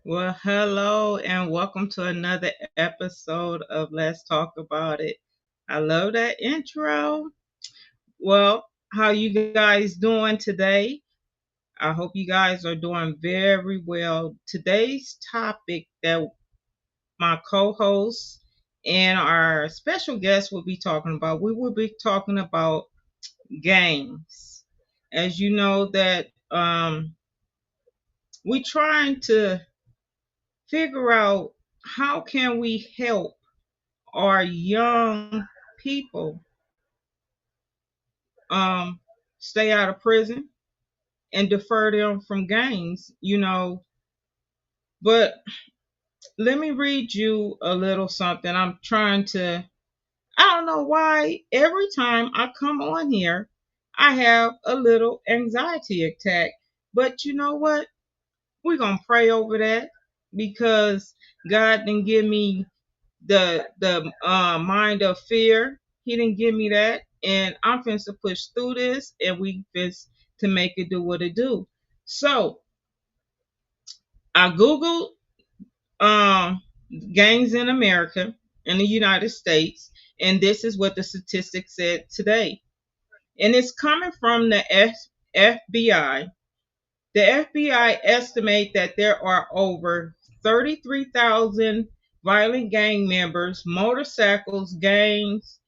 Well, hello and welcome to another episode of Let's Talk About It. I love that intro. Well, how you guys doing today? I hope you guys are doing very well. Today's topic that my co-host and our special guest will be talking about, we will be talking about games. As you know that we trying to figure out how can we help our young people um, stay out of prison and defer them from gangs. But let me read you a little something. I'm trying to, I don't know why every time I come on here, I have a little anxiety attack. But you know what? We're going to pray over that because God didn't give me the mind of fear. He didn't give me that, and I'm finna to push through this, and we finna to make it do what it do. So I googled um gangs in America in the United States, and this is what the statistics said today, and it's coming from the FBI. The FBI estimate that there are over 33,000 violent gang members, motorcycle gangs,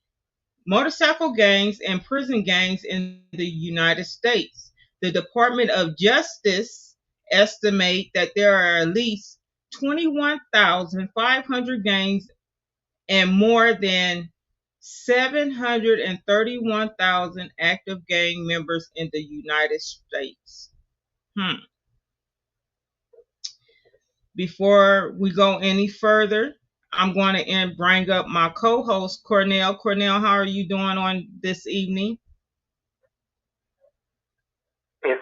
and prison gangs in the United States. The Department of Justice estimate that there are at least 21,500 gangs and more than 731,000 active gang members in the United States. Hmm. Before we go any further, I'm going to bring up my co-host Cornel. Cornel, how are you doing on this evening? It's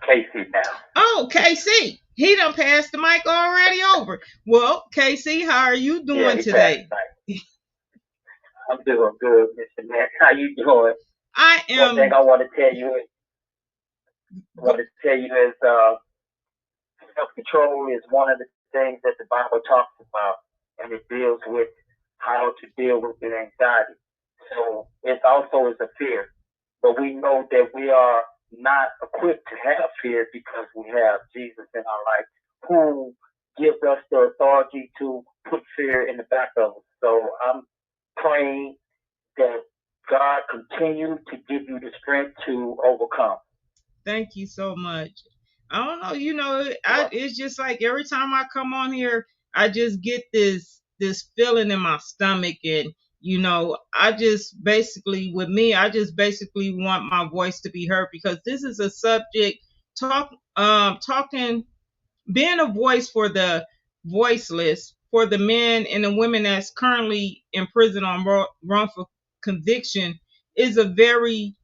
Casey now. Oh, KC, he done passed the mic already over. Well, KC, how are you Yeah, doing he passed today? tonight. I'm doing good, Mr. Shanette. How you doing? I One thing am. I want to tell you is self-control is one of the things that the Bible talks about, and it deals with how to deal with the anxiety. So it also is a fear, but we know that we are not equipped to have fear because we have Jesus in our life, who gives us the authority to put fear in the back of us. So I'm praying that God continue to give you the strength to overcome. Thank you so much. I don't know, Well, it's just like every time I come on here, I just get this feeling in my stomach, and I just basically with me, I just basically want my voice to be heard because this is a subject talking being a voice for the voiceless, for the men and the women that's currently in prison on wrongful conviction is a very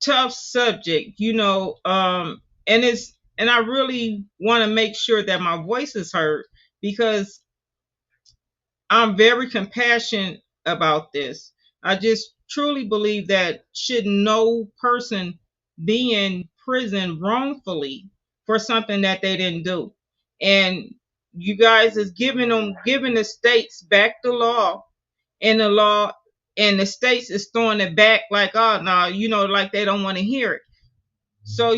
tough subject, and I really want to make sure that my voice is heard because I'm very compassionate about this. I just truly believe that should no person be in prison wrongfully for something that they didn't do. And you guys is giving the states back the law, and the states is throwing it back like, oh no, like they don't want to hear it. So,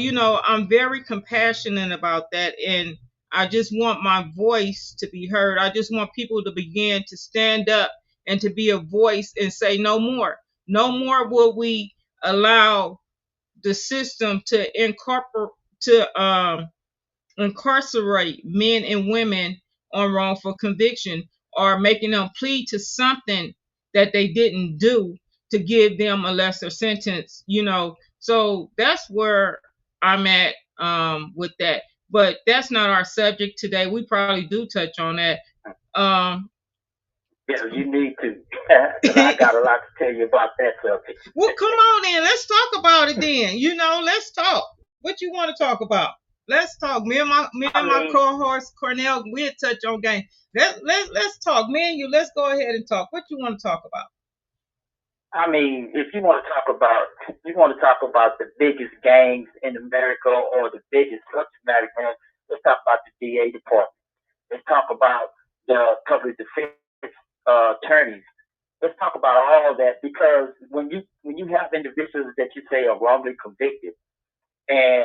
I'm very compassionate about that. And I just want my voice to be heard. I just want people to begin to stand up and to be a voice and say, no more. No more will we allow the system to incarcerate men and women on wrongful conviction, or making them plead to something that they didn't do to give them a lesser sentence. So that's where I'm at with that. But that's not our subject today. We probably do touch on that. Um, yeah, you need to, because I got a lot to tell you about that subject. well, come on then. Let's talk about it then. Let's talk. What you want to talk about? Let's talk. Me I and my mean, co-host Cornell, we'll touch on game. Let's talk. Me and you, let's go ahead and talk. What you want to talk about? if you want to talk about the biggest gangs in America or the biggest subject matter gangs, let's talk about the DA department. Let's talk about the public defense attorneys. Let's talk about all of that because when you have individuals that you say are wrongly convicted, and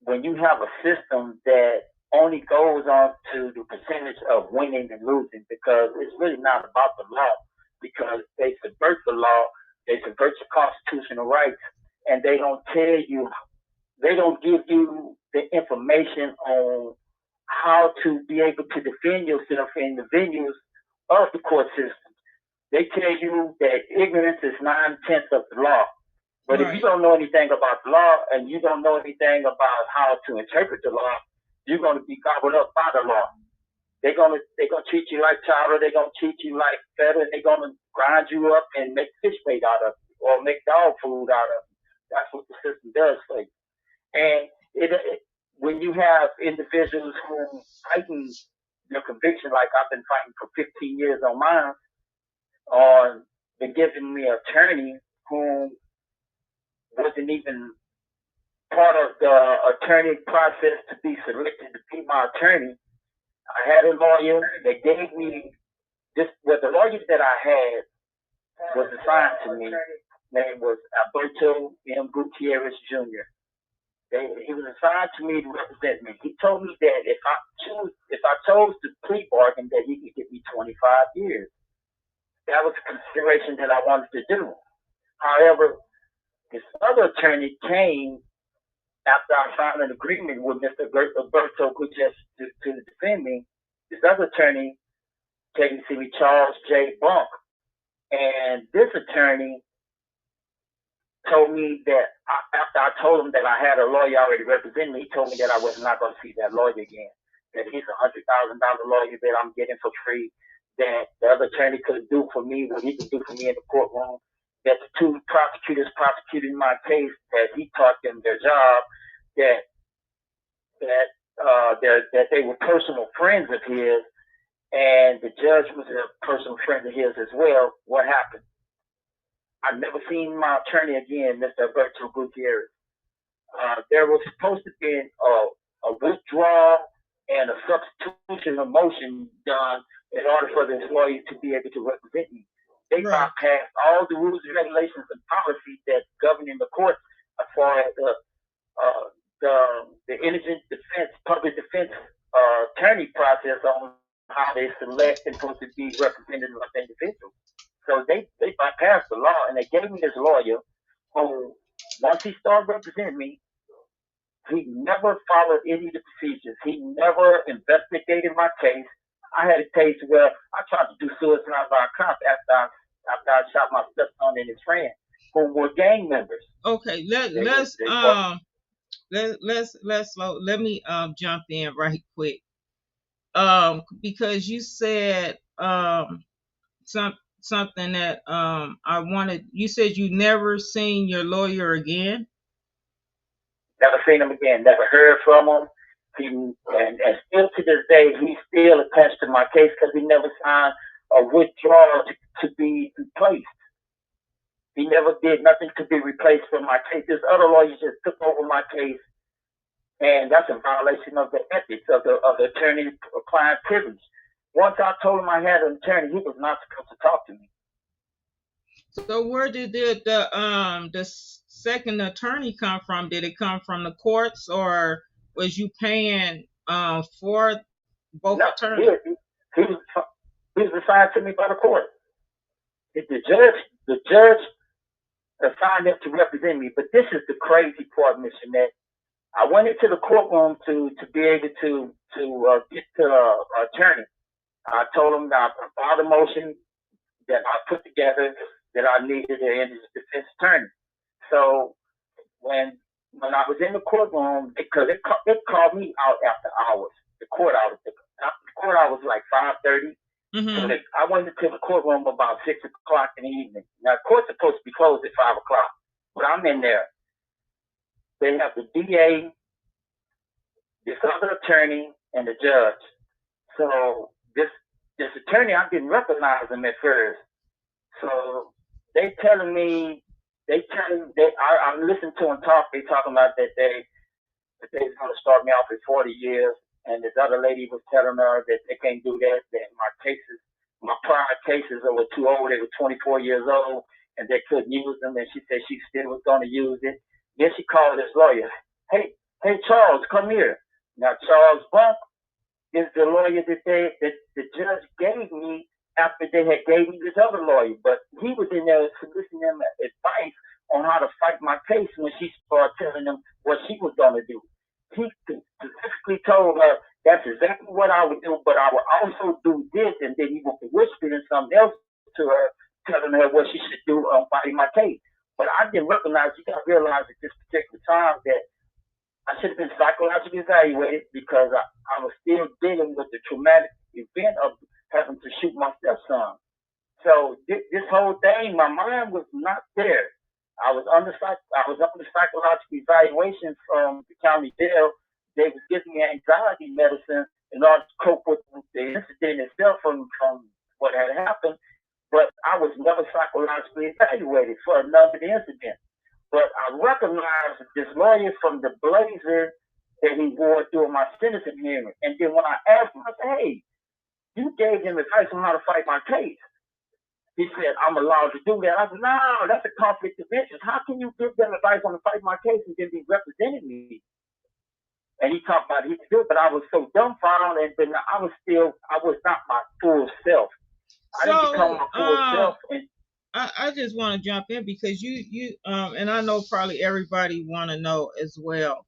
when you have a system that only goes on to the percentage of winning and losing, because it's really not about the law, because they subvert the law, they subvert your constitutional rights, and they don't tell you, they don't give you the information on how to be able to defend yourself in the venues of the court system. They tell you that ignorance is 9/10 of the law. But if you Right. don't know anything about the law and you don't know anything about how to interpret the law, you're going to be gobbled up by the law. They're gonna treat you like chowder. They're gonna treat you like feather. They're gonna grind you up and make fish bait out of you or make dog food out of you. That's what the system does for you. And when you have individuals who fighting their conviction, like I've been fighting for 15 years on mine, on been giving me an attorney who wasn't even part of the attorney process to be selected to be my attorney. I had a lawyer that gave me this. Well, the lawyer that I had was assigned to me. His name was Alberto M. Gutierrez Jr. He was assigned to me to represent me. He told me that if I chose to plea bargain, that he could give me 25 years. That was a consideration that I wanted to do. However, this other attorney came after I signed an agreement with Mr. Alberto Gutierrez to defend me. This other attorney came to see me, Charles J. Bunk, and this attorney told me that after I told him that I had a lawyer already representing me, he told me that I was not going to see that lawyer again. That he's $100,000 lawyer that I'm getting for free. That the other attorney couldn't do for me what he could do for me in the courtroom. That the two prosecutors prosecuting my case, that he taught them their job. That they were personal friends of his, and the judge was a personal friend of his as well. What happened? I've never seen my attorney again, Mr. Alberto Gutierrez. There was supposed to be a withdrawal and a substitution of motion done in order for this lawyer to be able to represent me. They Right. bypassed all the rules and regulations and policies that govern in the courts as far as the indigent defense, public defense attorney process on how they select and supposed to be represented as individuals. So they bypassed the law and they gave me this lawyer who, once he started representing me, he never followed any of the procedures. He never investigated my case. I had a case where I tried to do suicide by a cop after I shot my stepson and his friend, who were gang members. Okay. Let me jump in right quick. Because you said something that I wanted. You said you never seen your lawyer again. Never seen him again. Never heard from him. And still to this day, he's still attached to my case because he never signed a withdrawal to be replaced. He never did nothing to be replaced from my case. This other lawyer just took over my case, and that's a violation of the ethics of the attorney-client privilege. Once I told him I had an attorney, he was not supposed to talk to me. So where did the second attorney come from? Did it come from the courts, or was you paying for both No, attorneys? he was assigned to me by the court. The judge assigned him to represent me. But this is the crazy part, Miss Shanette. I went into the courtroom to be able to get to an attorney. I told him that I filed a motion that I put together that I needed an defense attorney. So when I was in the courtroom, because it called me out after hours, the court hours was like 5:30. Mm-hmm. So I went into the courtroom about 6:00 in the evening. Now, the court's supposed to be closed at 5:00, but I'm in there. They have the DA, this other attorney, and the judge. So this attorney, I didn't recognize him at first. So I'm listening to them talk. They talking about that they was going to start me off at 40 years. and this other lady was telling her that they can't do that, that my prior cases were too old, they were 24 years old, and they couldn't use them, and she said she still was going to use it. Then she called this lawyer. Hey, Charles, come here. Now, Charles Bunk is the lawyer that the judge gave me after they had gave me this other lawyer. But he was in there soliciting them advice on how to fight my case when she started telling them what she was going to do. He specifically told her that's exactly what I would do, but I would also do this, and then he would whisper something else to her, telling her what she should do on fighting my case. But I didn't recognize, you got to realize at this particular time that I should have been psychologically evaluated because I was still dealing with the traumatic event of having to shoot my stepson. So this whole thing, my mind was not there. I was under psychological evaluation from the county jail. They was giving me anxiety medicine in order to cope with the incident itself from what had happened. But I was never psychologically evaluated for another incident. But I recognized this lawyer from the blazer that he wore during my sentencing hearing. And then when I asked him, I said, hey, you gave him advice on how to fight my case. He said, I'm allowed to do that. I said, no, that's a conflict of interest. How can you give them advice on how to fight my case and then be representing me? And he talked about he could do it, but I was so dumbfounded, and I was not my full self. I didn't become my full self. And I just want to jump in because you and I know probably everybody want to know as well.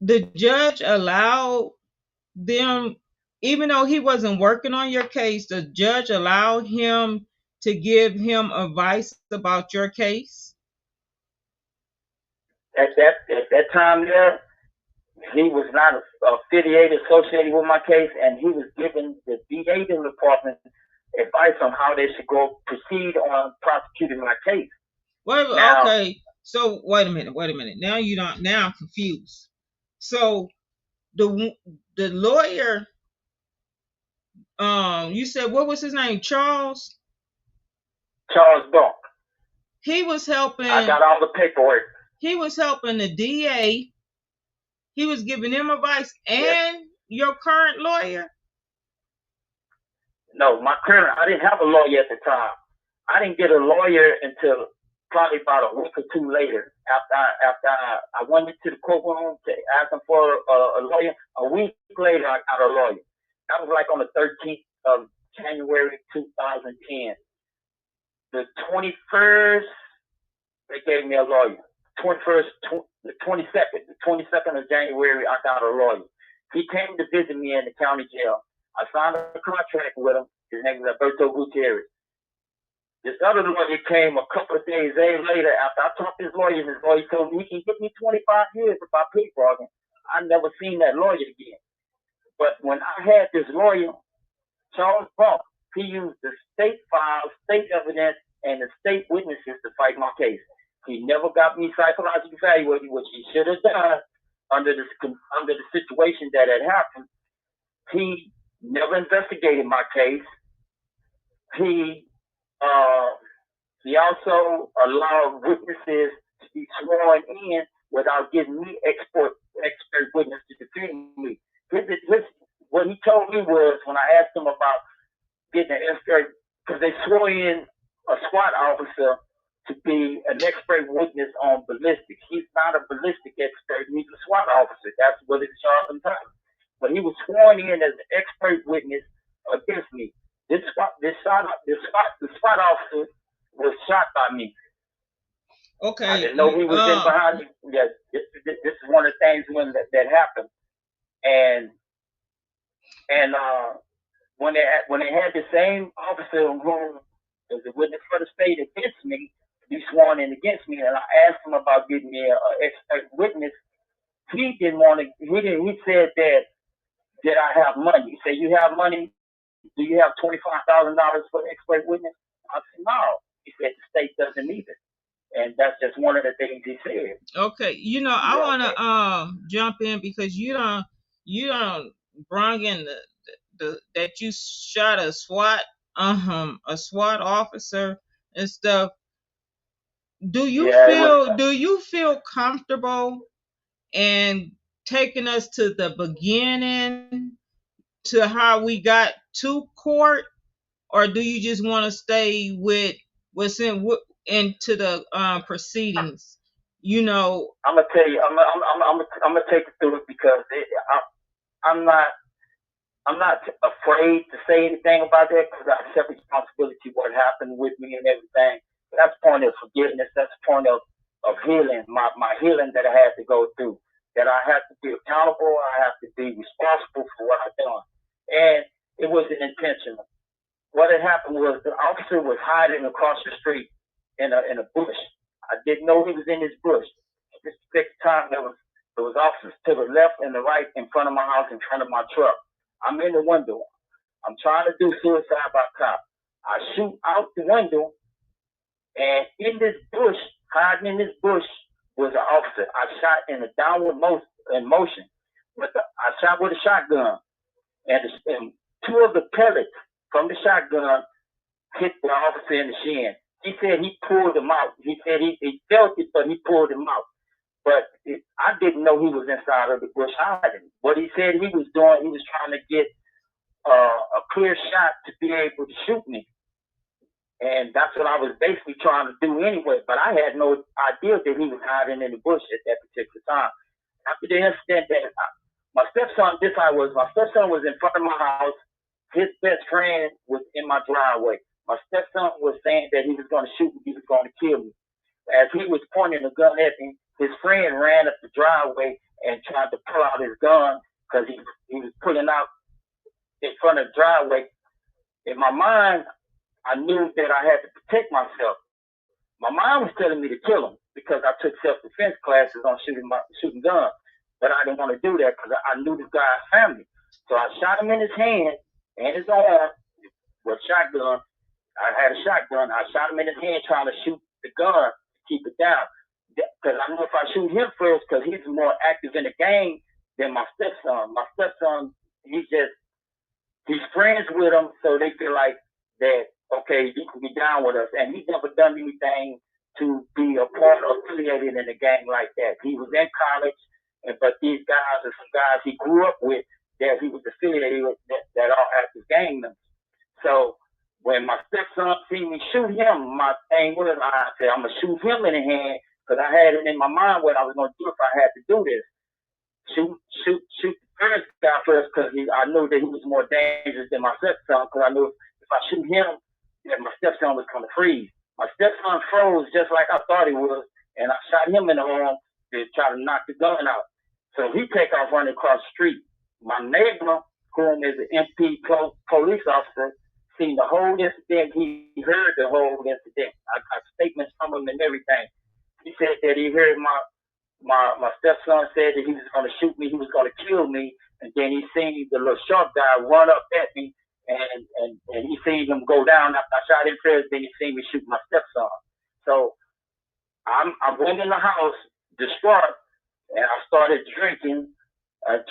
The judge allowed them, even though he wasn't working on your case, the judge allowed him to give him advice about your case? At that time there, he was not affiliated, associated with my case, and he was giving the DA department advice on how they should proceed on prosecuting my case. Well, now, okay. So wait a minute. Now I'm confused. So the lawyer, you said what was his name? Charles Bunk. He was helping. I got all the paperwork. He was helping the DA. He was giving him advice, and your current lawyer. No, I didn't have a lawyer at the time. I didn't get a lawyer until probably about a week or two later. After I went into the courtroom to ask him for a lawyer, a week later I got a lawyer. That was like on the 13th of January 2010. The 21st, they gave me a lawyer. The 22nd of January, I got a lawyer. He came to visit me in the county jail. I signed a contract with him. His name is Alberto Gutierrez. This other lawyer came a couple of days later after I talked to his lawyer, and his lawyer told me he can give me 25 years if I plea bargain. I never seen that lawyer again. But when I had this lawyer, Charles Bunk, he used the state files, state evidence, and the state witnesses to fight my case. He never got me psychologically evaluated, which he should have done under the situation that had happened. He never investigated my case. He also allowed witnesses to be sworn in without giving me expert witness to defend me. What he told me was, when I asked him about getting an expert, because they swore in a SWAT officer to be an expert witness on ballistics. He's not a ballistic expert. He's a SWAT officer. That's what it's sharp and tight. But he was sworn in as an expert witness against me. The SWAT officer was shot by me. Okay. I didn't know he was in behind me. Yeah, this is one of the things that happened. And when they had the same officer who was a witness for the state against me, be sworn in against me, and I asked him about getting me an expert witness. He didn't want to. He said that did I have money? He said, you have money? Do you have $25,000 for an expert witness? I said, no. He said the state doesn't need it. And that's just one of the things he said. Okay, I want to jump in because you don't bring in the that you shot a SWAT officer and stuff. Do you feel comfortable and taking us to the beginning to how we got to court, or do you just want to stay with what's into the proceedings? You know, I'm gonna tell you. I'm gonna take it through it because I'm not. I'm not afraid to say anything about that because I accept responsibility for what happened with me and everything. That's the point of forgiveness. That's the point of healing, my healing that I had to go through. That I have to be accountable. I have to be responsible for what I've done. And it wasn't intentional. What had happened was the officer was hiding across the street in a bush. I didn't know he was in this bush. At this particular time, there was officers to the left and the right in front of my house, in front of my truck. I'm in the window. I'm trying to do suicide by cop. I shoot out the window, and in this bush, hiding in this bush, was an officer. I shot in a downward motion. I shot with a shotgun, and two of the pellets from the shotgun hit the officer in the shin. He said he pulled him out. He said he felt it, but he pulled him out. But I didn't know he was inside of the bush hiding. What he said he was doing, he was trying to get a clear shot to be able to shoot me. And that's what I was basically trying to do anyway. But I had no idea that he was hiding in the bush at that particular time. After the incident, my stepson, my stepson was in front of my house. His best friend was in my driveway. My stepson was saying that he was going to shoot me, he was going to kill me. As he was pointing a gun at me, his friend ran up the driveway and tried to pull out his gun because he was pulling out in front of the driveway. In my mind, I knew that I had to protect myself. My mind was telling me to kill him because I took self-defense classes on shooting guns, but I didn't want to do that because I knew this guy's family. So I shot him in his hand and his arm with a shotgun. I had a shotgun. I shot him in his hand trying to shoot the gun to keep it down. Because I knew if I shoot him first, because he's more active in the game than my stepson. My stepson, he's friends with him, so they feel like that, okay, you can be down with us. And he's never done anything to be a part or affiliated in a gang like that. He was in college, but these guys are some guys he grew up with that he was affiliated with that are active gang members. So when my stepson seen me shoot him, my thing was, I said, I'm going to shoot him in the hand because I had it in my mind what I was going to do if I had to do this. Shoot the first guy first because I knew that he was more dangerous than my stepson because I knew if I shoot him, that my stepson was going to freeze. My stepson froze just like I thought he was, and I shot him in the arm to try to knock the gun out. So he take off running across the street. My neighbor, whom is an MP police officer, seen the whole incident. He heard the whole incident. I got statements from him and everything. He said that he heard my stepson said that he was going to shoot me, he was going to kill me, and then he seen the little short guy run up at me, and he seen him go down after I shot him first, then he seen me shoot my stepson. So I went in the house distraught, and I started drinking,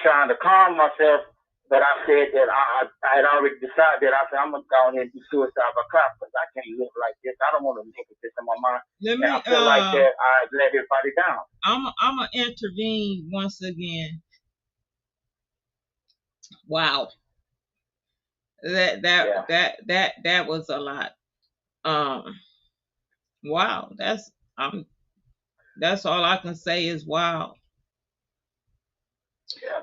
trying to calm myself. But I said that I had already decided that I said I'm gonna go ahead and do suicide by cop because I can't live like this. I don't want to live with this in my mind. I feel like that I let everybody down. I'm gonna intervene once again. Wow, that was a lot. Wow, that's all I can say is wow.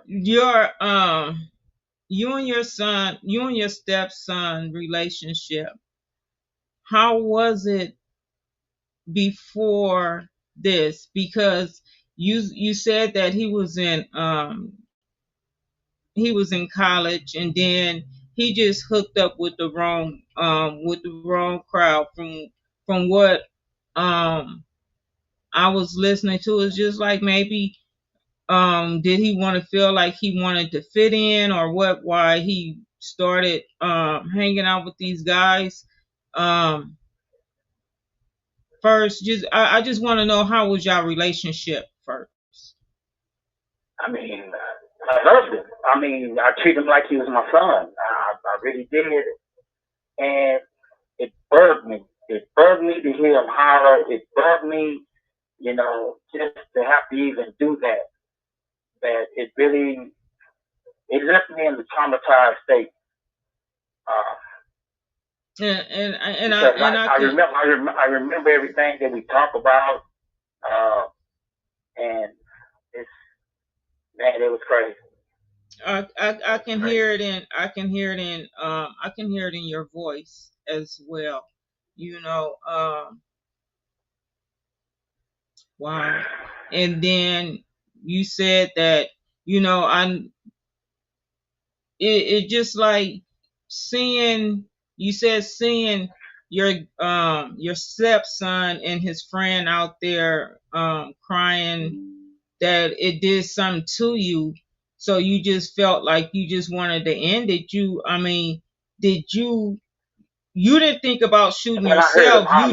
Yeah. You and your stepson relationship, how was it before this? Because you said that he was in college, and then he just hooked up with the wrong crowd. From what I was listening to, it's just like maybe did he want to feel like he wanted to fit in, or what? Why he started hanging out with these guys? First, I just want to know, how was your relationship first? I mean, I loved him. I mean, I treated him like he was my son. I really did. And it bugged me. It bugged me to hear him holler. It bugged me, just to have to even do that. that it left me in a traumatized state. Uh, because I I can remember, I remember everything that we talk about, uh, and it's man, it was crazy. I It was can crazy. hear it in I can hear it in your voice as well. You know, wow. And then you said that, you know, it just like seeing, you said seeing your stepson and his friend out there crying, that it did something to you, so you just felt like you just wanted to end it. Did you didn't think about shooting When I heard yourself, about it,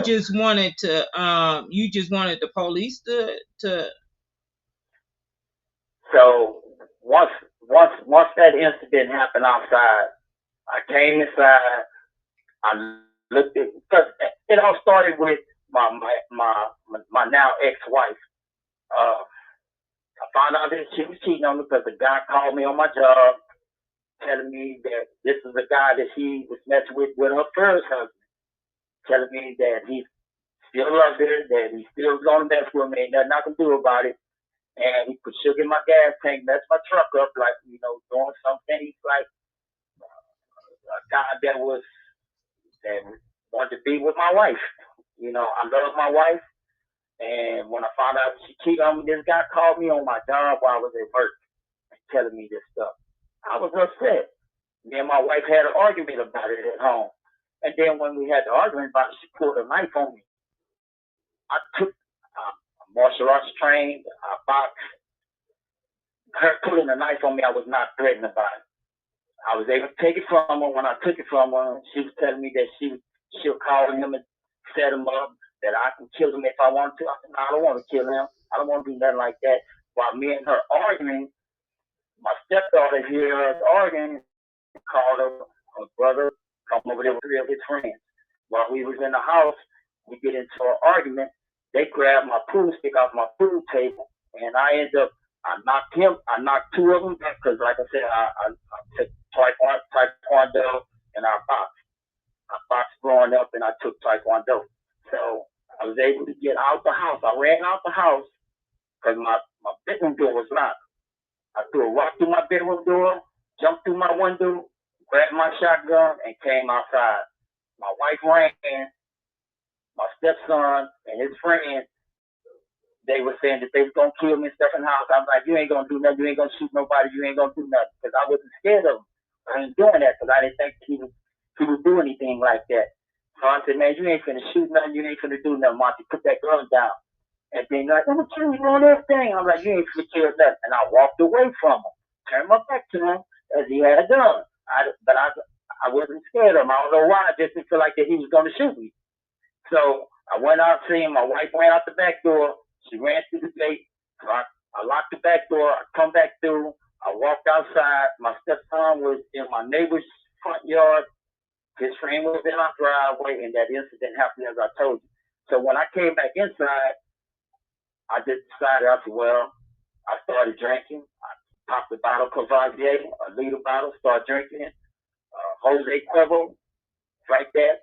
you just wanted the police to so once that incident happened outside, I came inside. I looked at because it all started with my now ex-wife. I found out that she was cheating on me because the guy called me on my job, telling me that this is the guy that she was messing with her first husband, telling me that he still loves her, that he still gonna mess with me, ain't nothing I can do about it. And he put sugar in my gas tank, messed my truck up, like doing something. He's like a guy that wanted to be with my wife. I love my wife, and when I found out she cheated on me, this guy called me on my job while I was at work, telling me this stuff. I was upset. Me and my wife had an argument about it at home. And then when we had the argument about it, she pulled a knife on me. I took martial arts trained. I boxed. Her pulling a knife on me, I was not threatened about it. I was able to take it from her. When I took it from her, she was telling me that she'll call him and set him up, that I can kill him if I want to. I said, no, I don't want to kill him. I don't want to do nothing like that. While me and her arguing, my stepdaughter here us arguing, called her brother, come over there with three of his friends. While we was in the house, we get into an argument. They grabbed my pool stick off my pool table, and I knocked two of them back because, like I said, I took taekwondo and I boxed growing up, and I took taekwondo. So I was able to get out the house. I ran out the house because my bedroom door was locked. I threw a rock through my bedroom door, jumped through my window, grabbed my shotgun, and came outside. My wife ran, my stepson and his friend, they were saying that they was gonna kill me and stuff in the house. I'm like, you ain't gonna do nothing. You ain't gonna shoot nobody. You ain't gonna do nothing. Because I wasn't scared of him. I ain't doing that because I didn't think he would do anything like that. So I said, man, you ain't finna shoot nothing. You ain't finna do nothing, Monty. Put that gun down. And then like, I'm gonna kill you on everything. I'm like, you ain't finna kill nothing. And I walked away from him, turned my back to him as he had a gun. But I wasn't scared of him. I don't know why. I just didn't feel like that he was gonna shoot me. So I went out to see him. My wife ran out the back door. She ran through the gate. So I locked the back door. I come back through. I walked outside. My stepson was in my neighbor's front yard. His friend was in our driveway, and that incident happened as I told you. So when I came back inside, I just decided, I said, well, I started drinking. I popped a bottle of Courvoisier, a liter bottle, started drinking it. Jose Cuervo, drank that.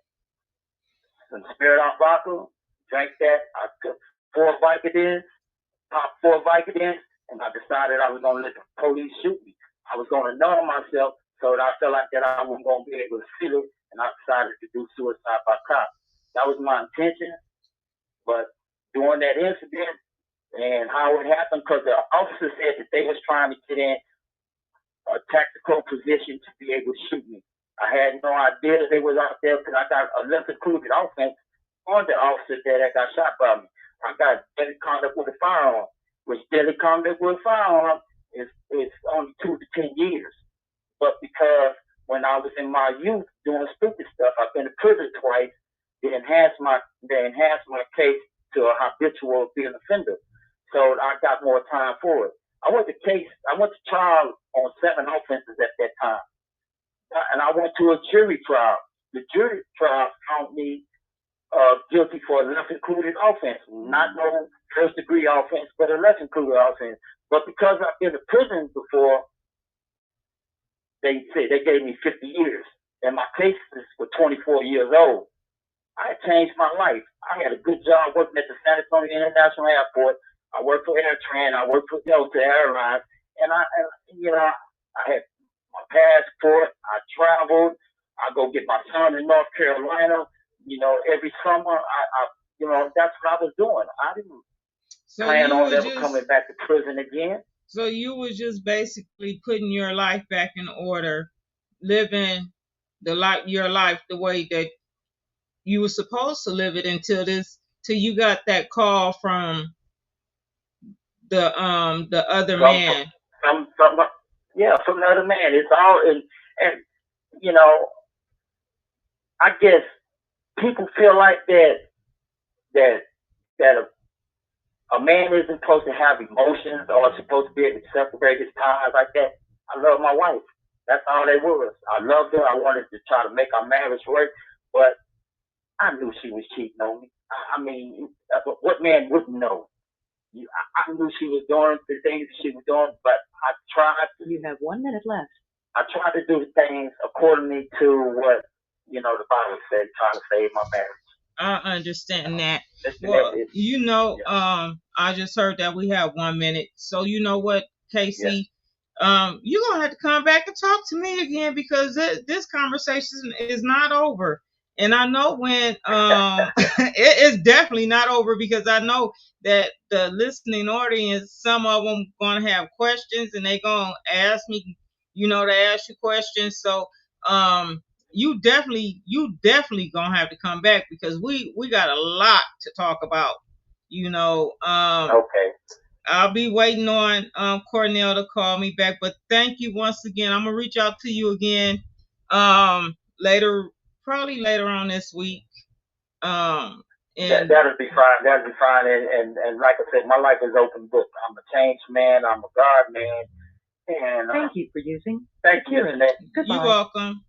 Some Spirit on vodka, drank that. I took 4 Vicodins, popped 4 Vicodins, and I decided I was going to let the police shoot me. I was going to numb myself so that I felt like that I wasn't going to be able to feel it, and I decided to do suicide by cop. That was my intention, but during that incident and how it happened, because the officer said that they was trying to get in a tactical position to be able to shoot me. I had no idea that they was out there because I got a less included offense on the officer that got shot by me. I got deadly conduct with a firearm, which deadly conduct with a firearm is only 2 to 10 years. But because when I was in my youth doing stupid stuff, I've been to prison twice. They enhanced my case to a habitual being offender. So I got more time for it. I went to trial on 7 offenses at that time. And I went to a jury trial. The jury trial found me guilty for a less included offense, not no first degree offense, but a less included offense. But because I've been to prison before, they said they gave me 50 years, and my cases were 24 years old. I changed my life. I had a good job working at the San Antonio International Airport. I worked for AirTran. I worked for Delta Airlines, and I had my passport. I traveled. I go get my son in North Carolina. Every summer, that's what I was doing. I didn't plan on ever coming back to prison again. So you were just basically putting your life back in order, living your life the way that you were supposed to live it till you got that call from the other man. From the other man. It's all and I guess people feel like that a man isn't supposed to have emotions or supposed to be able to separate his ties like that. I love my wife. That's all they was. I loved her. I wanted to try to make our marriage work, but I knew she was cheating on me. I mean, what man wouldn't know? I knew she was doing the things she was doing, but I tried to. You have 1 minute left. I tried to do things accordingly to what the Bible said, trying to save my marriage. I understand that. Well, I just heard that we have 1 minute. So you know what, Casey? Yeah. You're gonna have to come back and talk to me again because this conversation is not over. And I know when it is definitely not over because I know that the listening audience, some of them gonna have questions and they gonna ask me, to ask you questions. So you definitely gonna have to come back because we got a lot to talk about. Okay. I'll be waiting on Cornel to call me back. But thank you once again. I'm gonna reach out to you again probably later on this week. And that'll be fine. That'll be fine. And like I said, my life is open book. I'm a changed man. I'm a God man. And thank you for using. Thank you, Shanette. Goodbye. You're welcome.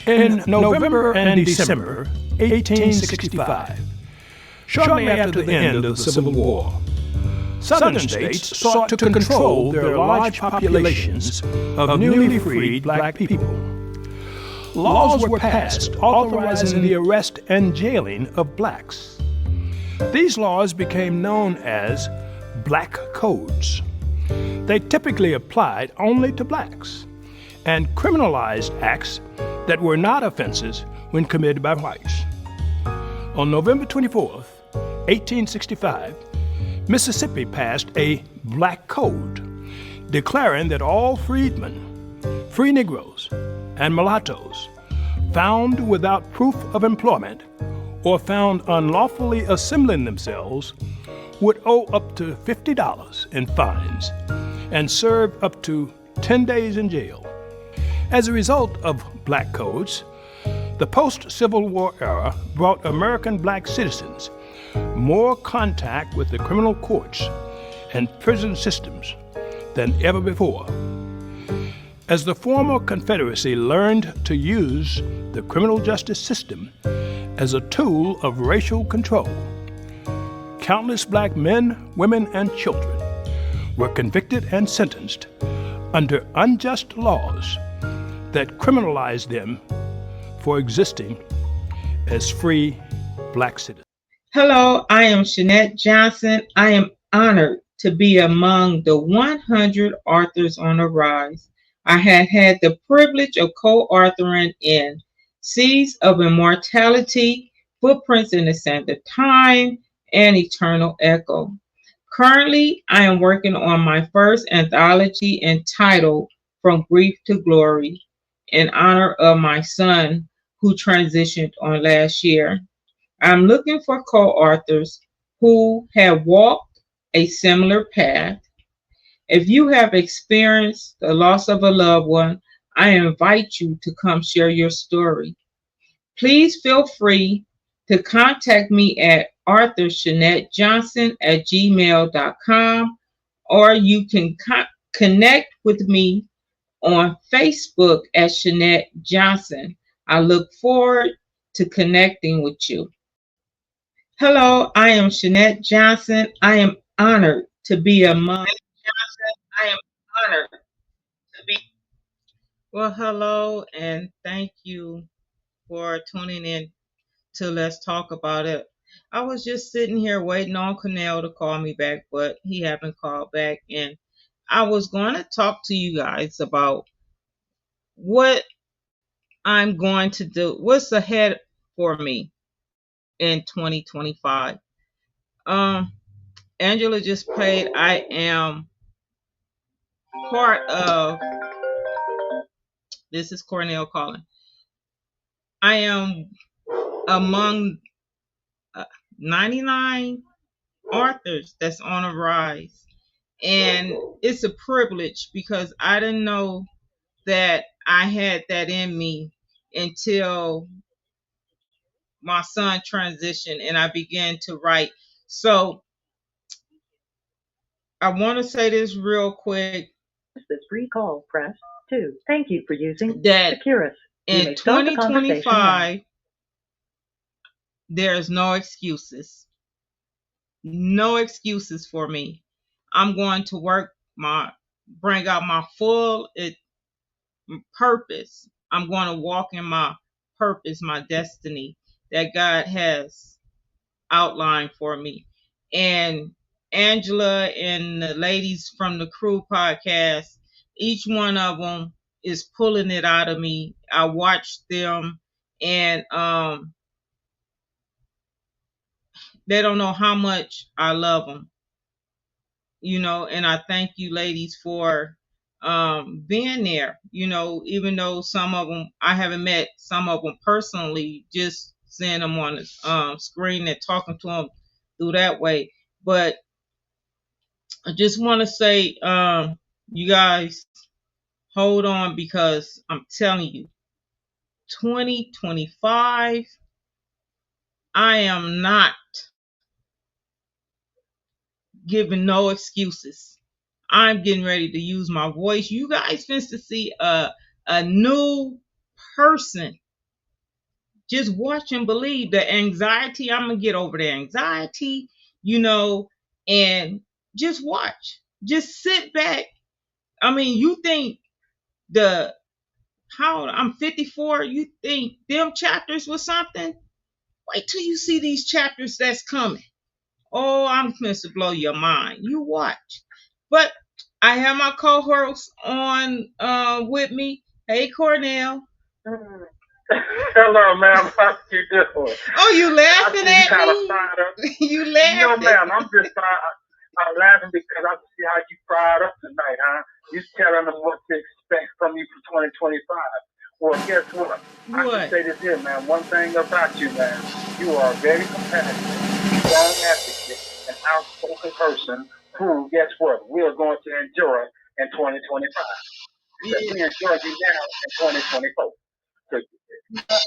In November and December 1865, shortly after the end of the Civil War, Southern states sought to control their large populations of newly freed black people. Laws were passed authorizing the arrest and jailing of blacks. These laws became known as black codes. They typically applied only to blacks and criminalized acts that were not offenses when committed by whites. On November 24th, 1865, Mississippi passed a black code declaring that all freedmen, free Negroes, and mulattoes found without proof of employment or found unlawfully assembling themselves would owe up to $50 in fines and serve up to 10 days in jail. As a result of black codes, the post-Civil War era brought American black citizens more contact with the criminal courts and prison systems than ever before. As the former Confederacy learned to use the criminal justice system as a tool of racial control, countless black men, women, and children were convicted and sentenced under unjust laws that criminalized them for existing as free black citizens. Hello, I am Shanette Johnson. I am honored to be among the 100 authors on the rise. I had the privilege of co-authoring in Seeds of Immortality, Footprints in the Sand of Time, and Eternal Echo. Currently, I am working on my first anthology entitled From Grief to Glory in honor of my son who transitioned on last year. I'm looking for co-authors who have walked a similar path. If you have experienced the loss of a loved one, I invite you to come share your story. Please feel free to contact me at arthurshanettejohnson@gmail.com, or you can connect with me on Facebook at Shanette Johnson. I look forward to connecting with you. Hello, I am Shanette Johnson. I am honored to be among. I am honored to be. Well, hello, and thank you for tuning in to Let's Talk About It. I was just sitting here waiting on Cornel to call me back, but he haven't called back. And I was going to talk to you guys about what I'm going to do, what's ahead for me in 2025. Um, Angela just played. I am part of. This is Cornel calling. I am among 99 authors that's on a rise. And it's a privilege because I didn't know that I had that in me until my son transitioned and I began to write. So I want to say this real quick. This free call, press 2. Thank you for using That Securus. in 2025, there's no excuses. No excuses for me. I'm going to bring out my full purpose. I'm going to walk in my purpose, my destiny that God has outlined for me. And Angela and the ladies from the Crew podcast, each one of them is pulling it out of me. I watched them, and they don't know how much I love them, and I thank you ladies for being there, even though some of them I haven't met some of them personally, just seeing them on the screen and talking to them through that way. But I just want to say, you guys hold on, because I'm telling you, 2025, I am not giving no excuses. I'm getting ready to use my voice. You guys finna to see a new person. Just watch and believe. The anxiety, I'm gonna get over the anxiety, and just watch. Just sit back. I mean, you think I'm 54, you think them chapters was something? Wait till you see these chapters that's coming. Oh, I'm going to blow your mind. You watch. But I have my co-host on with me. Hey, Cornel. Hello, ma'am. How you doing? Oh, you laughing at me? You laughing? No, ma'am. I'm laughing because I see how you fired up tonight, huh? You telling them what to expect from you for 2025. Well, guess what? I can say this here, man. One thing about you, man. You are a very compassionate, strong advocate, and outspoken person who, guess what? We are going to enjoy in 2025. Yeah. We enjoy you now in 2024. So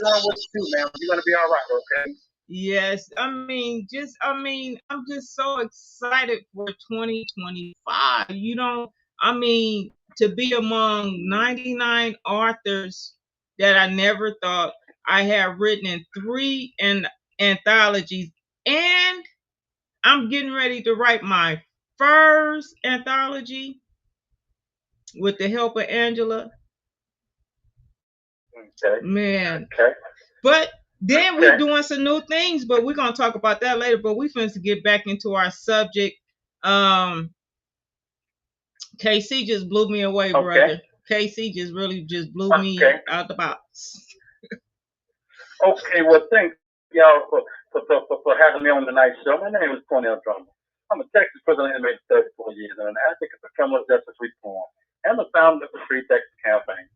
learn what you do, man. You're gonna be all right, okay? Yes, I'm just so excited for 2025. To be among 99 authors that I never thought. I have written in 3 anthologies, and I'm getting ready to write my first anthology with the help of Angela. Okay. Man. Okay. But then we're doing some new things, but we're gonna talk about that later. But we finna get back into our subject. KC just blew me away, brother. KC just blew me out the box. Okay, well, thanks y'all for having me on tonight's show. My name is Cornel. I'm a Texas prison inmate 34 years and an advocate for criminal justice reform and the founder of the Free Texas Campaign.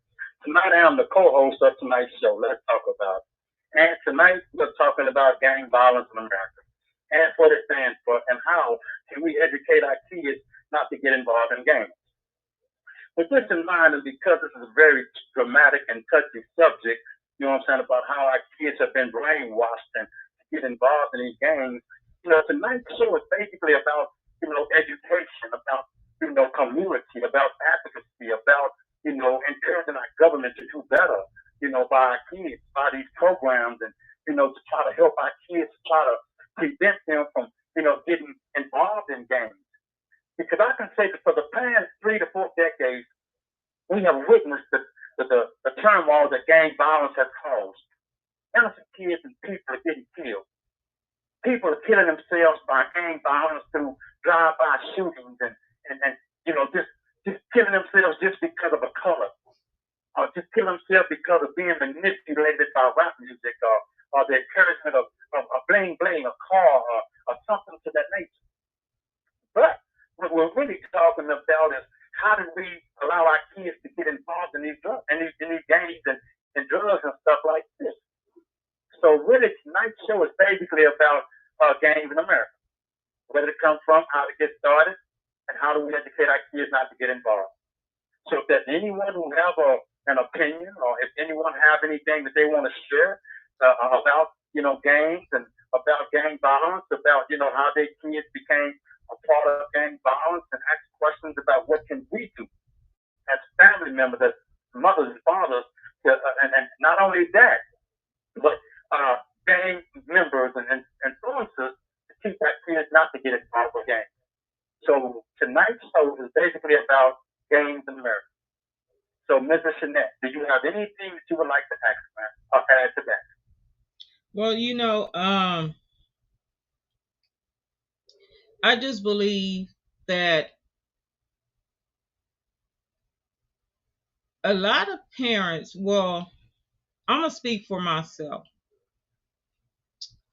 Tonight I am the co-host of tonight's show. Let's talk about it. And tonight we're talking about gang violence in America and what it stands for and how can we educate our kids not to get involved in gangs. With this in mind, and because this is a very dramatic and touchy subject, you know what I'm saying, about how our kids have been brainwashed and get involved in these gangs, tonight's show is basically about, education, about, community, about advocacy, about, encouraging our government to do better, by our kids, by these programs, and to try to help our kids, to try to prevent them from, getting involved in gangs. Because I can say that for the past 3 to 4 decades, we have witnessed the turmoil that gang violence has caused. Innocent kids and people are getting killed. People are killing themselves by gang violence through drive-by shootings and just killing themselves just because of a color, or just killing themselves because of being manipulated by rap music, or the encouragement of bling bling, a car, or something to that nature. But what we're really talking about is how do we allow our kids to get involved in these drugs, in these gangs and drugs and stuff like this. So really, tonight's show is basically about gangs in America, where did it come from, how to get started, and how do we educate our kids not to get involved. So if there's anyone who have an opinion, or if anyone have anything that they want to share about gangs and about gang violence, about how their kids became a part of gang violence, and ask questions about what can we do as family members, as mothers and fathers, and not only that, but gang members and influencers to teach our kids not to get involved with gangs. So tonight's show is basically about gangs in America. So, Mrs. Shanette, do you have anything that you would like to ask, man, or add to that? Well, I just believe that a lot of parents, well, I'm going to speak for myself.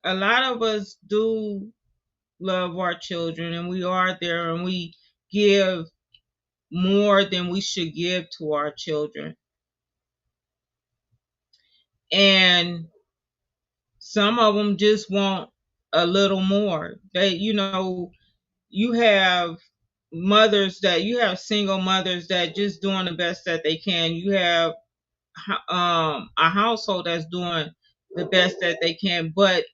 A lot of us do love our children, and we are there, and we give more than we should give to our children. And some of them just want a little more. You have single mothers that just doing the best that they can. You have a household that's doing the best that they can, but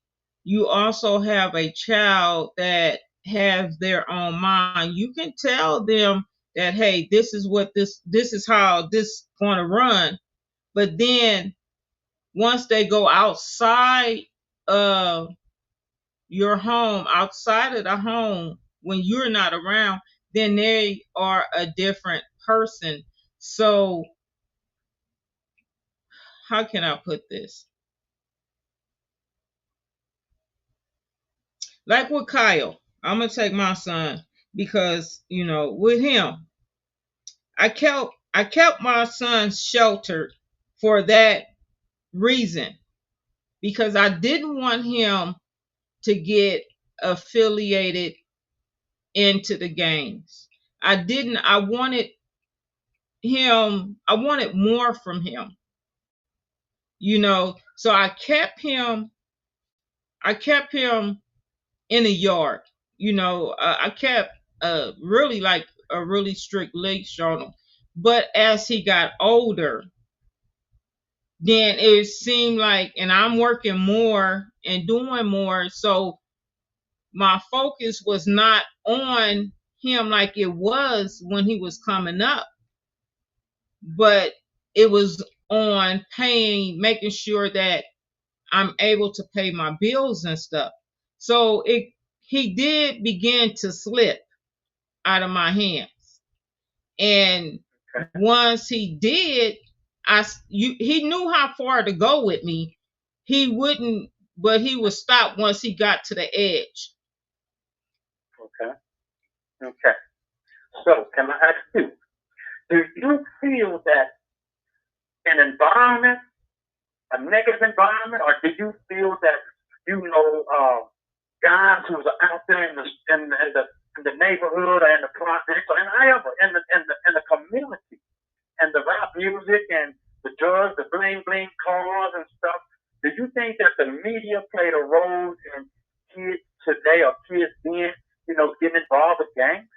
you also have a child that has their own mind. You can tell them that, hey, this is how this is going to run. But then once they go outside of your home, outside of the home, when you're not around, then they are a different person. So how can I put this? Like with Kyle, I'm gonna take my son, because with him, I kept my son sheltered for that reason, because I didn't want him to get affiliated into the gangs. I wanted more from him. So I kept him in the yard. I kept a really strict leash on him. But as he got older, then it seemed like, and I'm working more and doing more, so my focus was not on him like it was when he was coming up, but it was on making sure that I'm able to pay my bills and stuff. So he did begin to slip out of my hands. And once he did, he knew how far to go with me. He would stop once he got to the edge. Okay. So, can I ask you, do you feel that an environment, a negative environment, or do you feel that guys who are out there in the neighborhood or in the projects or in the community, and the rap music and the drugs, the bling bling cars and stuff, do you think that the media played a role in kids today or kids then, getting involved with gangs?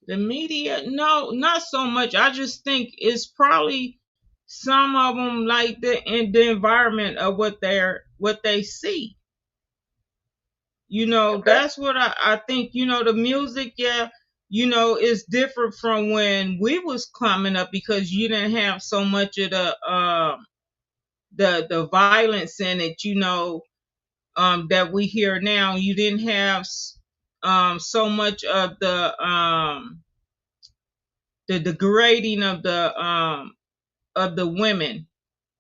The media, no, not so much. I just think it's probably some of them like in the environment of what they see. That's what I think. The music, yeah, is different from when we was coming up, because you didn't have so much of the violence in it, that we hear now. You didn't have so much of the degrading of the women,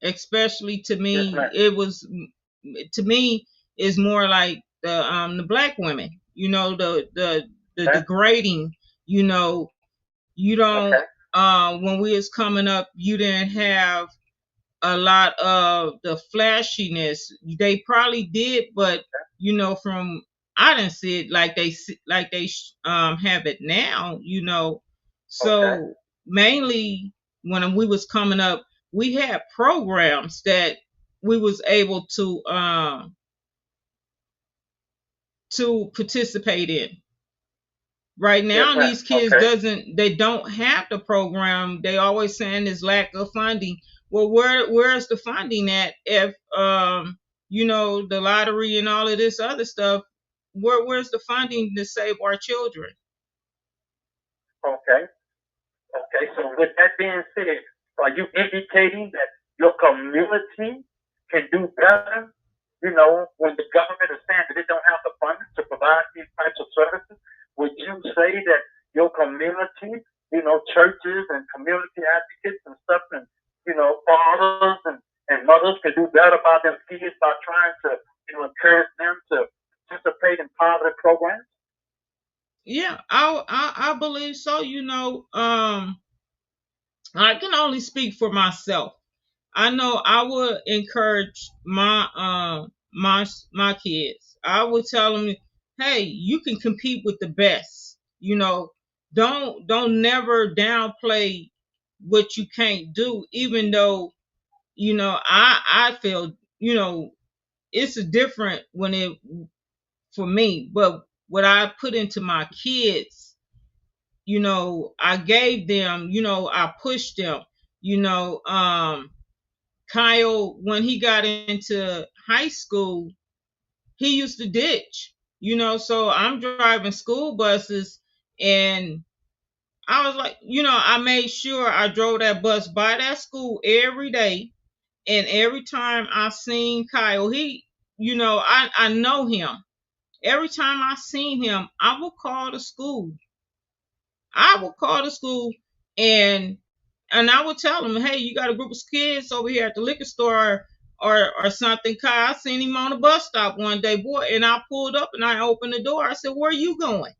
especially to Yes, me. ma'am. It was to me is more like the black women. The Okay. degrading. You don't. Okay. When we was coming up, you didn't have a lot of the flashiness. They probably did, but from I didn't see it like they have it now. Okay. So mainly when we was coming up, we had programs that we was able to participate in. Right Yes, now, ma'am. these kids Okay. they don't have the program. They always saying there's lack of funding. Well, where's the funding at? If the lottery and all of this other stuff, where's the funding to save our children? Okay. Okay. So with that being said, are you indicating that your community can do better? When the government is saying that they don't have the funding to provide these types of services, would you say that your community, churches and community advocates and stuff, and fathers and mothers can do better by their kids by trying to, encourage them to participate in positive programs? Yeah, I believe so. I can only speak for myself. I know I would encourage my kids. I would tell them, hey, you can compete with the best. Don't never downplay what you can't do, even though I feel it's a different when it for me, but what I put into my kids, I gave them, I pushed them, you know, um Kyle, when he got into high school, he used to ditch, so I'm driving school buses, and I was like, I made sure I drove that bus by that school every day. And every time I seen Kyle, I know him. Every time I seen him, I would call the school. I would call the school and I would tell them, hey, you got a group of kids over here at the liquor store or something. Kai, I seen him on the bus stop one day, boy, and I pulled up and I opened the door. I said, where are you going?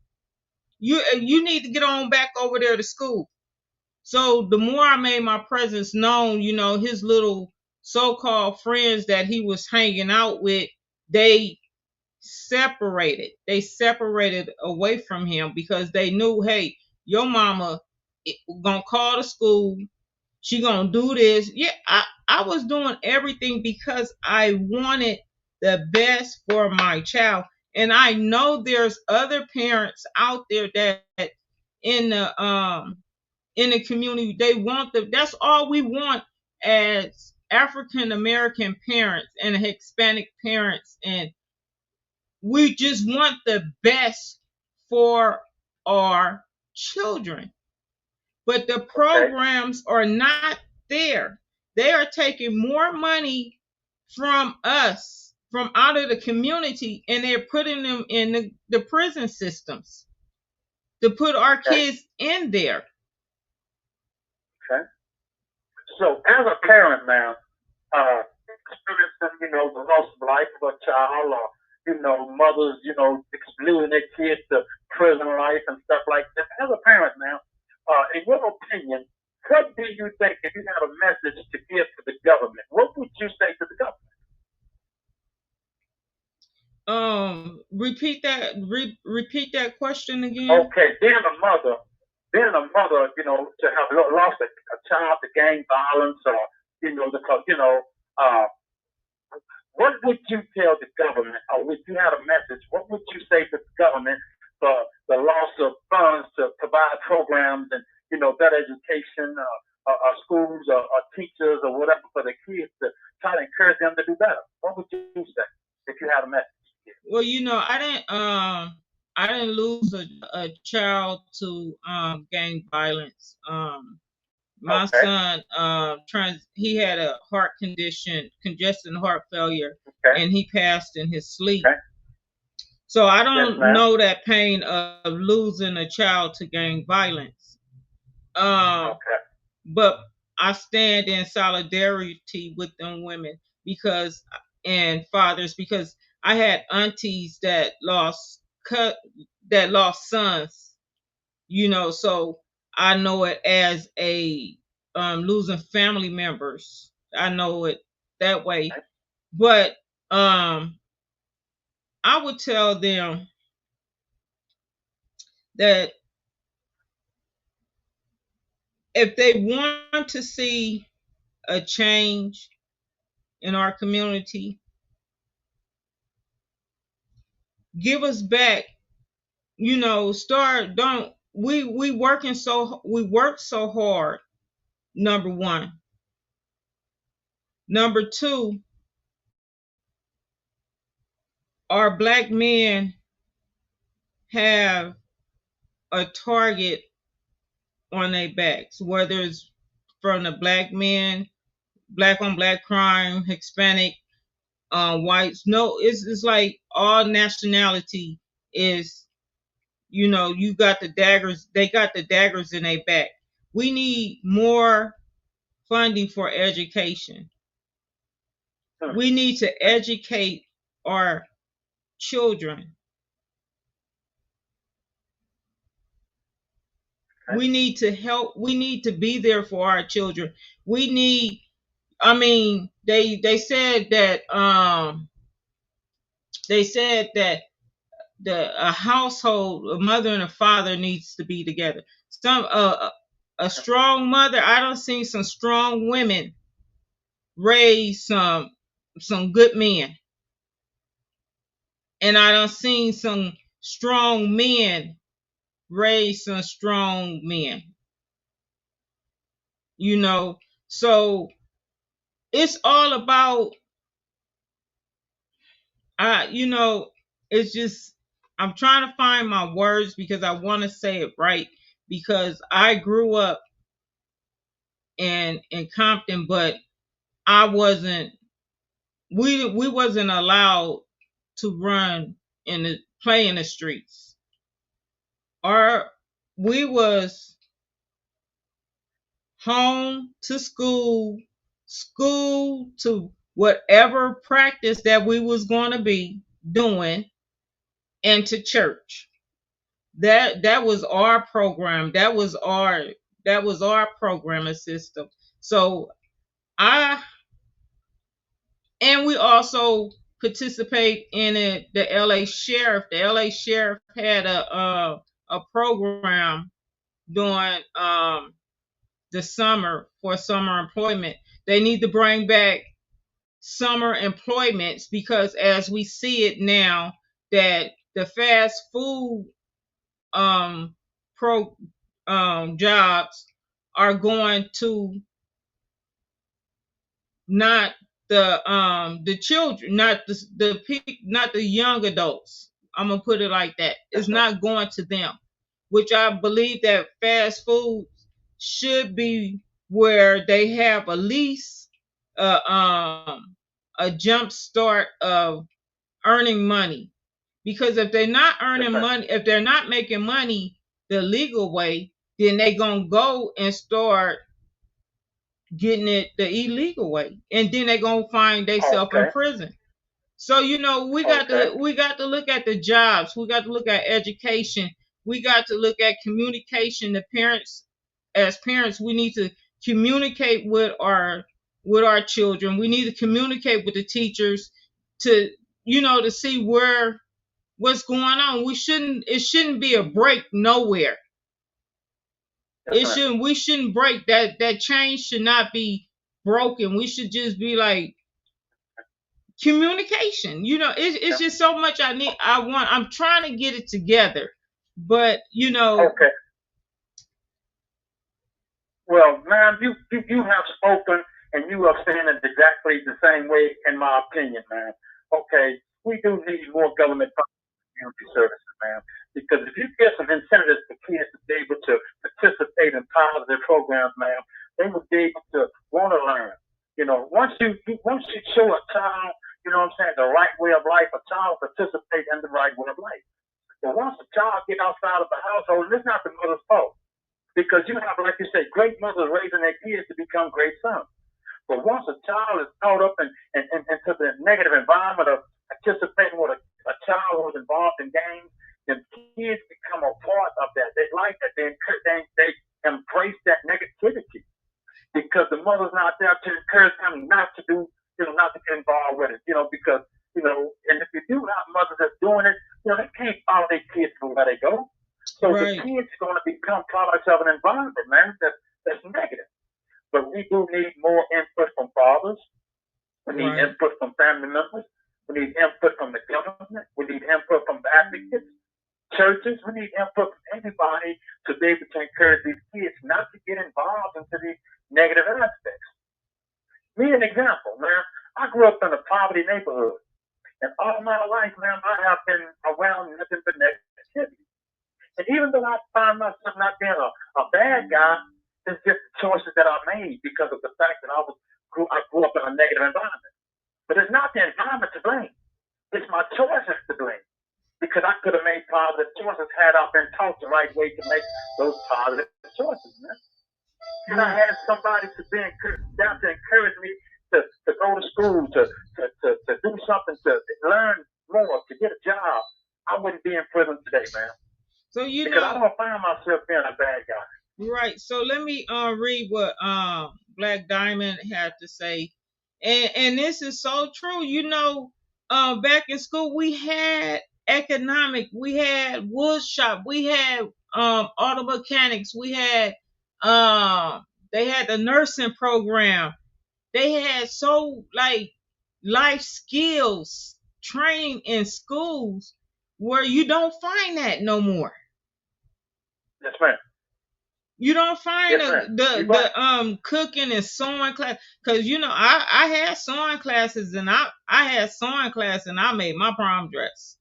You need to get on back over there to school. So the more I made my presence known, his little so-called friends that he was hanging out with, they separated away from him because they knew, hey, your mama gonna call the school, she gonna do this. Yeah, I was doing everything because I wanted the best for my child. And I know there's other parents out there that in the um in the community, they want that's all we want as African American parents and Hispanic parents, and we just want the best for our children. But the Okay. programs are not there. They are taking more money from us, from out of the community, and they're putting them in the prison systems to put our Okay. kids in there. Okay. So as a parent now, experiencing, the loss of life of a child, or, mothers, excluding their kids to prison life and stuff like that. As a parent now, in your opinion, what do you think, if you had a message to give to the government, what would you say to the government? Repeat that question again. Okay, being a mother, to have lost a child to gang violence, or, because, uh, what would you tell the government, or if you had a message, what would you say to the government for the loss of funds to provide programs and, better education, schools, or teachers, or whatever for the kids to try to encourage them to do better? What would you say if you had a message? Well, I didn't lose a child to gang violence. My Okay. son he had a heart condition, congestive heart failure, Okay. and he passed in his sleep. Okay. So I Yes, don't ma'am. know that pain of losing a child to gang violence. Okay. But I stand in solidarity with them women because and fathers, because I had aunties that lost sons, so I know it as a losing family members. I know it that way. Okay. But I would tell them that if they want to see a change in our community, give us back, start don't we work so hard. Number one. Number two, our black men have a target on their backs, whether it's from the black men, black on black crime, Hispanic, whites. No, it's like all nationality is, you got the daggers, they got the daggers in their back. We need more funding for education. We need to educate our children. We need to help. We need to be there for our children. We need. I mean, they said that a household, a mother and a father needs to be together. A strong mother. I don't see some strong women raise some good men, and I don't see some strong men raise some strong men. So it's all about I you know it's just I'm trying to find my words because I want to say it right, because I grew up in Compton, but I wasn't we wasn't allowed to run in the play in the streets. Or we was home to school, school to whatever practice that we was going to be doing, and to church. That was our program. That was our programming system. So I and we also participate in it. The LA sheriff had a program during the summer for summer employment. They need to bring back summer employments, because as we see it now, that the fast food pro jobs are going to not the children, not the young adults. I'm gonna put it like that. It's not going to them, which I believe that fast food should be where they have at least a jump start of earning money. Because if they're not earning money, if they're not making money the legal way, then they gonna go and start getting it the illegal way, and then they gonna find themselves in prison. So we got to look at the jobs. We got to look at education. We got to look at communication. The parents, as parents, we need to communicate with our children. We need to communicate with the teachers to to see what's going on. It shouldn't be a break nowhere. We shouldn't break that chain should not be broken. We should just be like communication. It's just so much I'm trying to get it together. But Okay. Well, ma'am, you have spoken, and you are saying it exactly the same way, in my opinion, ma'am. Okay, we do need more government community services, ma'am. Because if you get some incentives for kids to be able to participate in positive programs, ma'am, they to want to learn. Once you show a child, the right way of life, a child participate in the right way of life. But once a child get outside of the household, it's not the mother's fault. Because you have, like you say, great mothers raising their kids to become great sons. But once a child is caught up into the negative environment of participating with a child who's involved in games, then kids become a part of that. They like that. They embrace that negativity because the mother's not there to encourage them not to do, not to get involved with it, because, and if you do have mothers that's doing it, they can't follow their kids to where they go. So the kids are going to become products of an environment, man, that's negative. But we do need more input from fathers. We need input from family members. We need input from the government. We need input from advocates, churches. We need input from everybody to be able to encourage these kids not to get involved into these negative aspects. Me, an example, man. I grew up in a poverty neighborhood. And all my life, man, I have been around nothing but negativity. And even though I find myself not being a bad guy, it's just choices that I made because of the fact that I grew up in a negative environment. But it's not the environment to blame. It's my choices to blame. Because I could have made positive choices had I been taught the right way to make those positive choices, man. And I had somebody to be down to encourage me to go to school, to do something, to learn more, to get a job. I wouldn't be in prison today, man. So because I don't find myself being a bad guy. Right. So let me read what Black Diamond had to say. And this is so true. Back in school we had economic, we had wood shop, we had auto mechanics, we had they had the nursing program. They had life skills training in schools where you don't find that no more. Yes, ma'am. You don't find the cooking and sewing class because I had sewing classes and I had sewing class and I made my prom dress.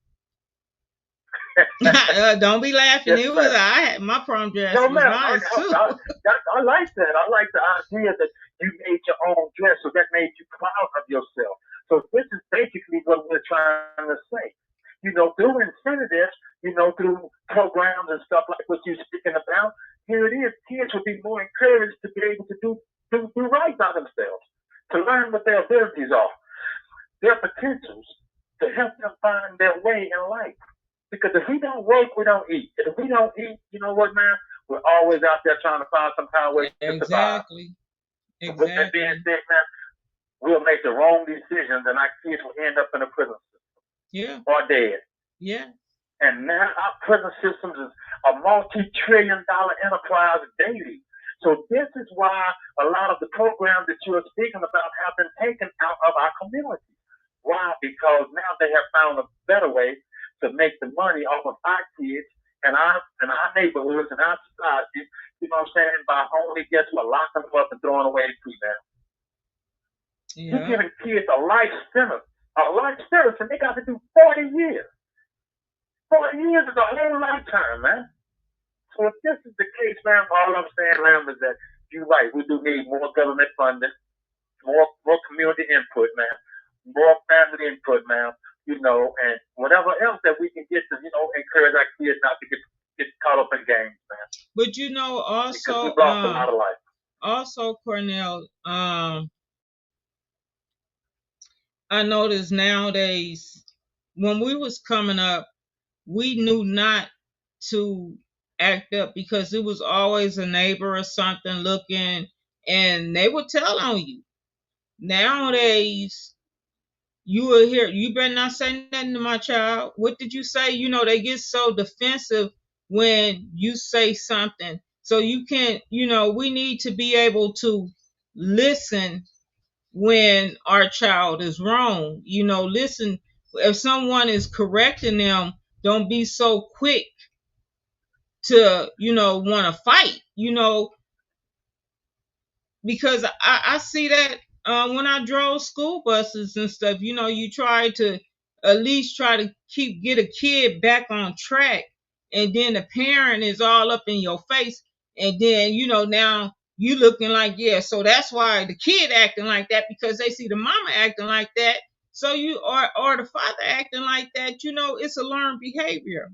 Don't be laughing. Yes, my prom dress was nice too. I like that. I like the idea that you made your own dress, so that made you proud of yourself. So this is basically what we're trying to say. Through incentives, through programs and stuff like what you're speaking about, here it is. Kids will be more encouraged to be able to do right by themselves, to learn what their abilities are, their potentials, to help them find their way in life. Because if we don't work, we don't eat. If we don't eat, you know what, man? We're always out there trying to find some kind of way to survive. Exactly. With that being said, man, we'll make the wrong decisions and our kids will end up in a prison system. Yeah. Or dead. Yeah. And now our prison systems is a multi-trillion-dollar enterprise daily. So this is why a lot of the programs that you are speaking about have been taken out of our community. Why? Because now they have found a better way to make the money off of our kids and our neighborhoods and our society, you know what I'm saying, by only just locking them up and throwing away the key, man. Yeah. You're giving kids a life sentence, and they got to do 40 years. 40 years is a whole lifetime, man. So if this is the case, man, all I'm saying, Lam, is that you're right. We do need more government funding, more community input, man, more family input, man, and whatever else that we can get to, encourage our kids not to get caught up in games, man. But also, because we've lost a lot of life. Also, Cornel, I noticed nowadays when we was coming up, we knew not to act up because it was always a neighbor or something looking and they would tell on you. Nowadays, you will hear, you better not say nothing to my child. What did you say? They get so defensive when you say something. So you can't, we need to be able to listen when our child is wrong. Listen, if someone is correcting them, don't be so quick to, want to fight, because I see that when I drove school buses and stuff, you try to at least try to get a kid back on track, and then the parent is all up in your face, and then, now You looking like, yeah, so that's why the kid acting like that, because they see the mama acting like that. So you or the father acting like that, it's a learned behavior.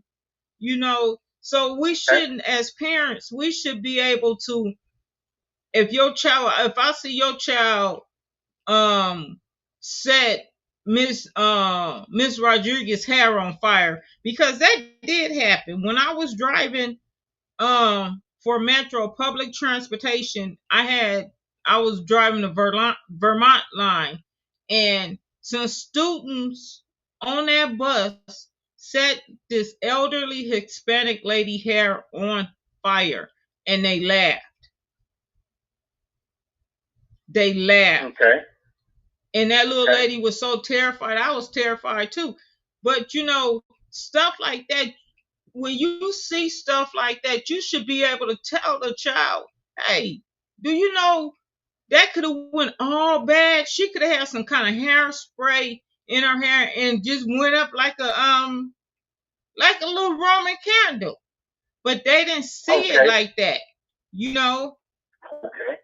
So we shouldn't, as parents, we should be able to, if I see your child set Miss Rodriguez hair on fire, because that did happen when I was driving for Metro public transportation. I was driving the Vermont line, and some students on that bus set this elderly Hispanic lady hair on fire, and they laughed. Okay. And that little lady was so terrified. I was terrified too. But stuff like that, when you see stuff like that, you should be able to tell the child, hey, do you know that could have went all bad? She could have had some kind of hairspray in her hair and just went up like a little Roman candle. But they didn't see it like that, Okay.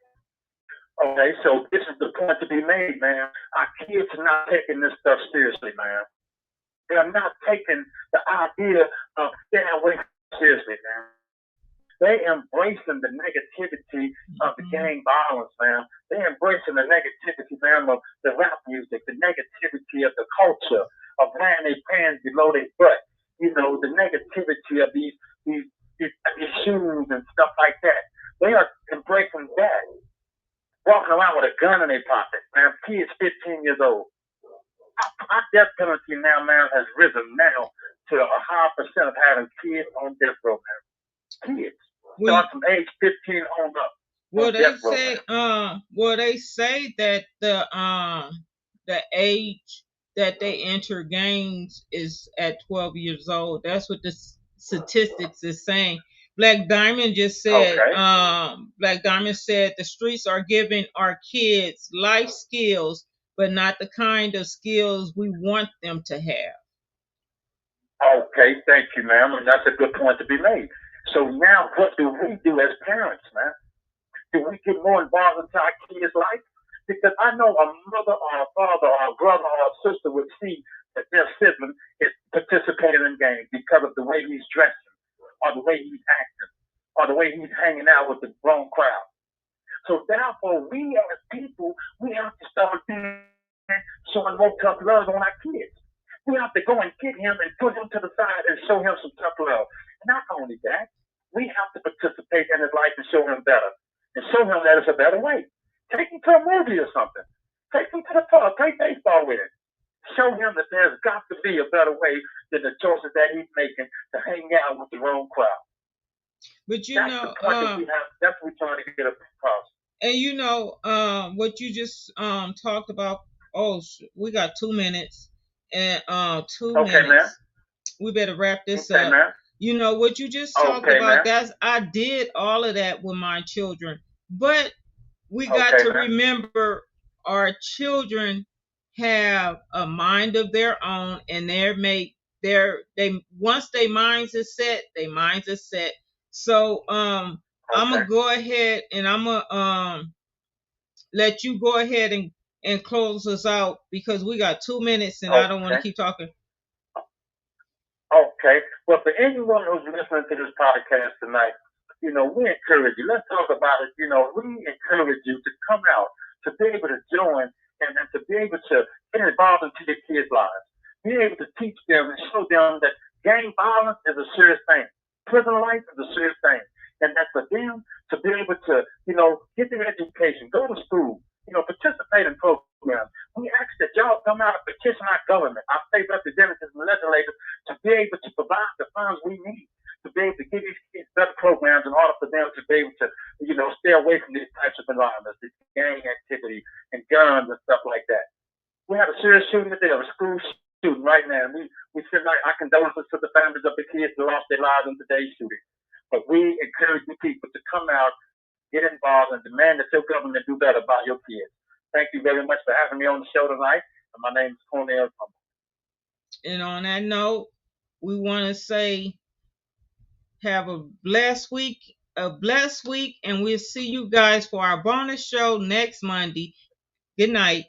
Okay, so this is the point to be made, man. Our kids are not taking this stuff seriously, man. They are not taking the idea of staying away seriously, man. They embracing the negativity of the gang violence, man. They embracing the negativity, man, of the rap music, the negativity of the culture, of wearing their pants below their butt. The negativity of these shoes and stuff like that. They are embracing that. Walking around with a gun in their pocket, man. Kids 15 years old. Our death penalty now, man, has risen now to a high percent of having kids on death row, man. Kids. Start from age 15 on up. Well, they say that the age that they enter gangs is at 12 years old. That's what the statistics is saying. Black Diamond just said, Black Diamond said the streets are giving our kids life skills, but not the kind of skills we want them to have. Okay, thank you, ma'am. And that's a good point to be made. So now what do we do as parents, man? Do we get more involved into our kids' life? Because I know a mother or a father or a brother or a sister would see that their sibling is participating in games because of the way he's dressing, or the way he's acting, or the way he's hanging out with the wrong crowd. So therefore, we as people, we have to start showing more tough love on our kids. We have to go and get him and put him to the side and show him some tough love. Not only that, we have to participate in his life and show him better. And show him that it's a better way. Take him to a movie or something. Take him to the park. Play baseball with him. Show him that there's got to be a better way than the choices that he's making to hang out with the wrong crowd. But that's the point that we have. That's what we're trying to get across. And what you just talked about. Oh, we got 2 minutes. And 2 minutes. Okay, man. We better wrap this up. Man. What you just talked about, man. I did all of that with my children. But we got to remember our children have a mind of their own, and once their minds are set, their minds are set. So I'm gonna go ahead and I'm gonna let you go ahead and close us out, because we got 2 minutes and I don't want to keep talking. Okay. Well, for anyone who's listening to this podcast tonight, we encourage you. Let's talk about it. We encourage you to come out, to be able to join, and to be able to get involved into your kids' lives. Be able to teach them and show them that gang violence is a serious thing. Prison life is a serious thing. And that for them to be able to, get their education, go to school, participate in programs. We ask that y'all come out and petition our government, our state representatives and legislators, to be able to provide the funds we need to be able to give these kids better programs in order for them to be able to, stay away from these types of environments, this gang activity and guns and stuff like that. We had a serious shooting today of a school shooting right now. And we send our condolences to the families of the kids who lost their lives in today's shooting. But we encourage the people to come out, get involved, and demand that your government do better by your kids. Thank you very much for having me on the show tonight. And my name is Cornel. And on that note, we want to say have a blessed week a blessed week, and we'll see you guys for our bonus show next Monday. Good night.